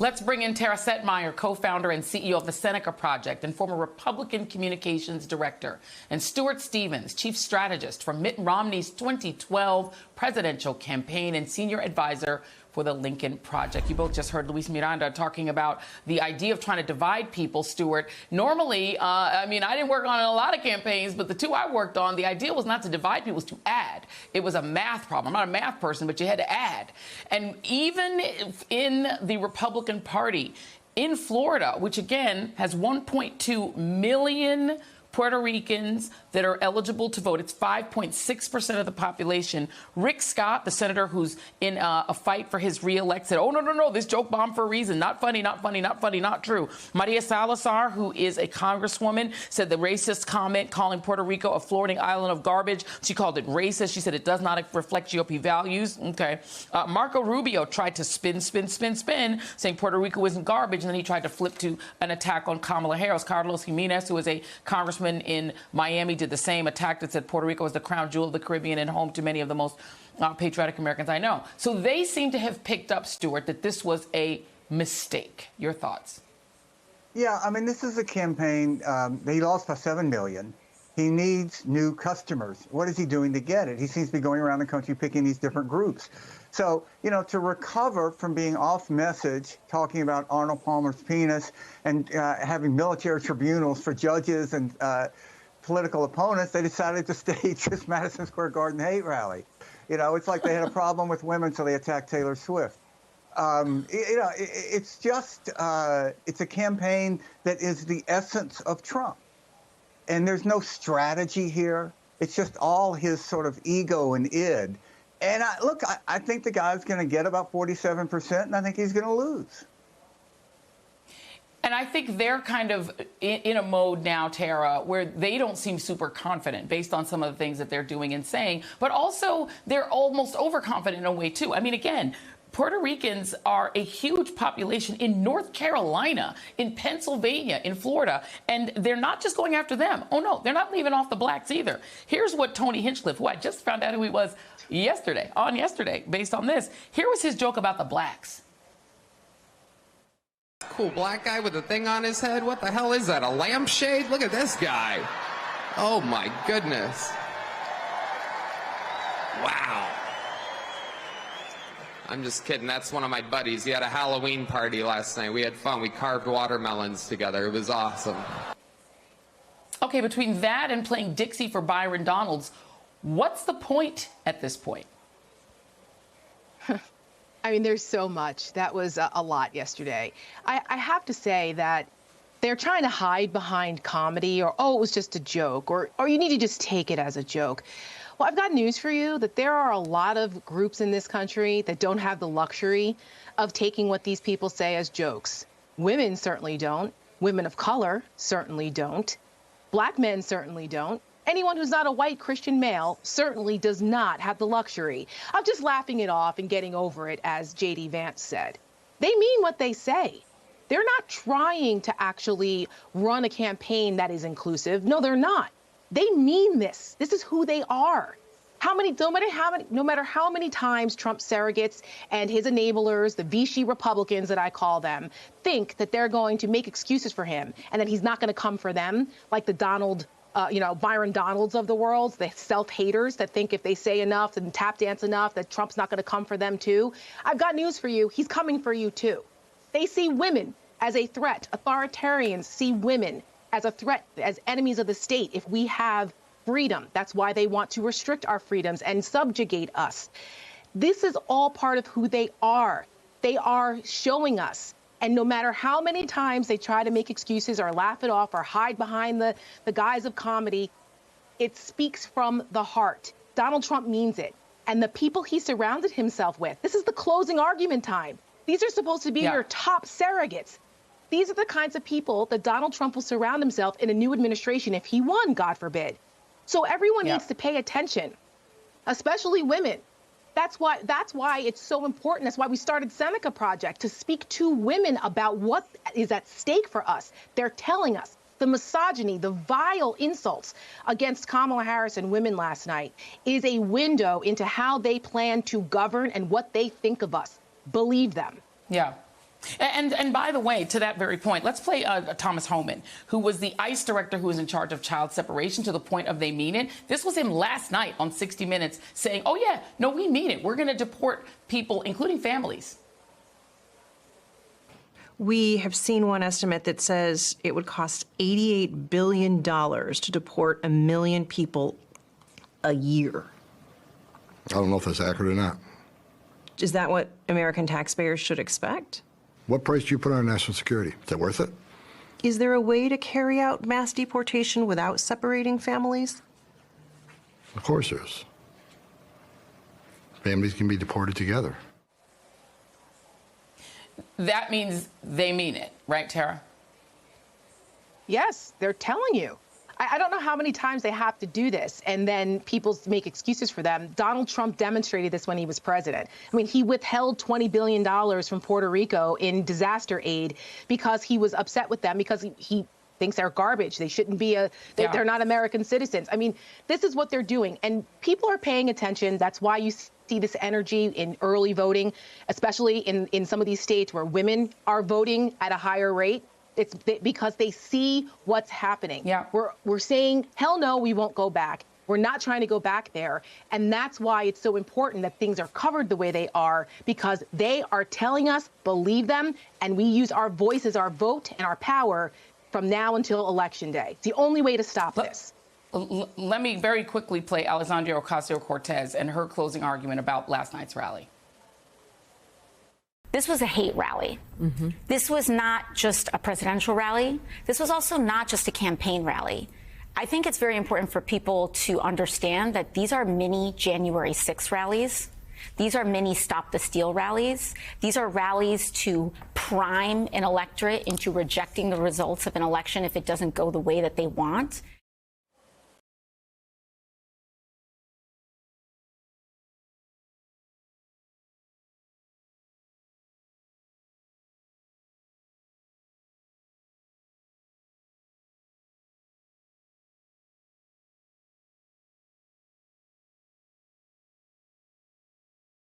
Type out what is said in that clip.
Let's bring in Tara Setmeyer, co-founder and CEO of the Seneca Project and former Republican communications director, and Stuart Stevens, chief strategist for Mitt Romney's 2012 presidential campaign and senior advisor for the Lincoln Project. You both just heard Luis Miranda talking about the idea of trying to divide people, Stuart. Normally, I didn't work on a lot of campaigns, but the two I worked on, the idea was not to divide people, it was to add. It was a math problem. I'm not a math person, but you had to add. And even in the Republican Party, in Florida, which again has 1.2 million Puerto Ricans that are eligible to vote. It's 5.6% of the population. Rick Scott, the senator who's in a fight for his re-elect, said, oh, no, this joke bomb for a reason. Not funny, not funny, not funny, not true. Maria Salazar, who is a congresswoman, said the racist comment calling Puerto Rico a floating island of garbage. She called it racist. She said it does not reflect GOP values. Okay. Marco Rubio tried to spin, saying Puerto Rico isn't garbage, and then he tried to flip to an attack on Kamala Harris. Carlos Jimenez, who is a congressman in Miami, did the same attack that said Puerto Rico is the crown jewel of the Caribbean and home to many of the most patriotic Americans I know. So they seem to have picked up, Stuart, that this was a mistake. Your thoughts? Yeah, this is a campaign that he lost by 7 million. He needs new customers. What is he doing to get it? He seems to be going around the country picking these different groups. So, to recover from being off message, talking about Arnold Palmer's penis and having military tribunals for judges and political opponents, they decided to stage this Madison Square Garden hate rally. It's like they had a problem with women, so they attacked Taylor Swift. It's just, it's a campaign that is the essence of Trump. And there's no strategy here. It's just all his sort of ego and id. And I think the guy's going to get about 47%, and I think he's going to lose. And I think they're kind of in a mode now, Tara, where they don't seem super confident based on some of the things that they're doing and saying, but also they're almost overconfident in a way, too. Again, Puerto Ricans are a huge population in North Carolina, in Pennsylvania, in Florida, and they're not just going after them. Oh, no, they're not leaving off the blacks either. Here's what Tony Hinchcliffe, who I just found out who he was yesterday, based on this. Here was his joke about the blacks. Cool black guy with a thing on his head. What the hell is that, a lampshade? Look at this guy. Oh, my goodness. Wow. I'm just kidding. That's one of my buddies. He had a Halloween party last night. We had fun. We carved watermelons together. It was awesome. Okay, between that and playing Dixie for Byron Donalds, what's the point at this point? There's so much. That was a lot yesterday. I have to say that they're trying to hide behind comedy or, oh, it was just a joke, or you need to just take it as a joke. Well, I've got news for you that there are a lot of groups in this country that don't have the luxury of taking what these people say as jokes. Women certainly don't. Women of color certainly don't. Black men certainly don't. Anyone who's not a white Christian male certainly does not have the luxury of just laughing it off and getting over it, as J.D. Vance said. They mean what they say. They're not trying to actually run a campaign that is inclusive. No, they're not. They mean this. This is who they are. No matter how many times Trump surrogates and his enablers, the Vichy Republicans that I call them, think that they're going to make excuses for him and that he's not going to come for them, like the Byron Donalds of the world, the self-haters that think if they say enough and tap dance enough that Trump's not going to come for them too. I've got news for you. He's coming for you too. They see women as a threat. Authoritarians see women as a threat, as enemies of the state. If we have freedom, that's why they want to restrict our freedoms and subjugate us. This is all part of who they are. They are showing us. And no matter how many times they try to make excuses or laugh it off or hide behind the guise of comedy, it speaks from the heart. Donald Trump means it. And the people he surrounded himself with, this is the closing argument time. These are supposed to be your top surrogates. These are the kinds of people that Donald Trump will surround himself in a new administration if he won, God forbid. So everyone needs to pay attention, especially women. That's why it's so important. That's why we started Seneca Project, to speak to women about what is at stake for us. They're telling us the misogyny, the vile insults against Kamala Harris and women last night is a window into how they plan to govern and what they think of us. Believe them. Yeah. And by the way, to that very point, let's play Thomas Homan, who was the ICE director who was in charge of child separation to the point of they mean it. This was him last night on 60 Minutes saying, oh, yeah, no, we mean it. We're going to deport people, including families. We have seen one estimate that says it would cost $88 billion to deport 1 million people a year. I don't know if that's accurate or not. Is that what American taxpayers should expect? What price do you put on national security? Is that worth it? Is there a way to carry out mass deportation without separating families? Of course there is. Families can be deported together. That means they mean it, right, Tara? Yes, they're telling you. I don't know how many times they have to do this, and then people make excuses for them. Donald Trump demonstrated this when he was president. I mean, he withheld $20 billion from Puerto Rico in disaster aid because he was upset with them, because he thinks they're garbage. They shouldn't be they're not American citizens. I mean, this is what they're doing, and people are paying attention. That's why you see this energy in early voting, especially in some of these states where women are voting at a higher rate. It's because they see what's happening. Yeah. We're saying, hell no, we won't go back. We're not trying to go back there. And that's why it's so important that things are covered the way they are, because they are telling us, believe them, and we use our voice as our vote and our power from now until Election Day. It's the only way to stop this. Let me very quickly play Alexandria Ocasio-Cortez and her closing argument about last night's rally. This was a hate rally. Mm-hmm. This was not just a presidential rally. This was also not just a campaign rally. I think it's very important for people to understand that these are mini January 6 rallies. These are mini Stop the Steal rallies. These are rallies to prime an electorate into rejecting the results of an election if it doesn't go the way that they want.